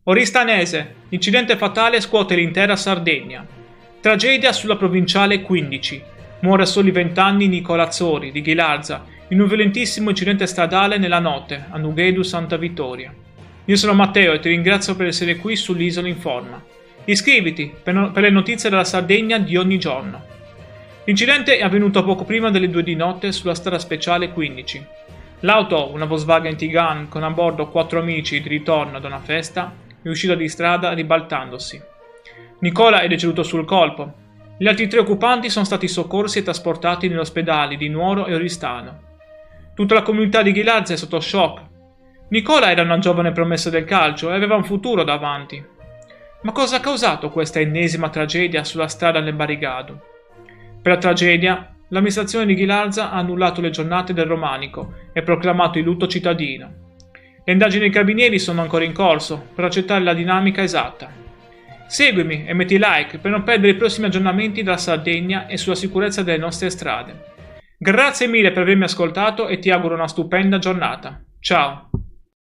Oristanese. Incidente fatale scuote l'intera Sardegna. Tragedia sulla provinciale 15. Muore a soli 20 anni Nicola Azzori, di Ghilarza, in un violentissimo incidente stradale nella notte, a Nughedu Santa Vittoria. Io sono Matteo e ti ringrazio per essere qui sull'Isola in Forma. Iscriviti per le notizie della Sardegna di ogni giorno. L'incidente è avvenuto poco prima delle 2 di notte sulla strada speciale 15. L'auto, una Volkswagen Tiguan con a bordo 4 amici di ritorno da una festa, è uscita di strada ribaltandosi. Nicola è deceduto sul colpo. Gli altri 3 occupanti sono stati soccorsi e trasportati negli ospedali di Nuoro e Oristano. Tutta la comunità di Ghilarza è sotto shock. Nicola era una giovane promessa del calcio e aveva un futuro davanti. Ma cosa ha causato questa ennesima tragedia sulla strada nel Barigado? Per la tragedia, l'amministrazione di Ghilarza ha annullato le giornate del Romanico e proclamato il lutto cittadino. Le indagini dei carabinieri sono ancora in corso per accertare la dinamica esatta. Seguimi e metti like per non perdere i prossimi aggiornamenti dalla Sardegna e sulla sicurezza delle nostre strade. Grazie mille per avermi ascoltato e ti auguro una stupenda giornata. Ciao!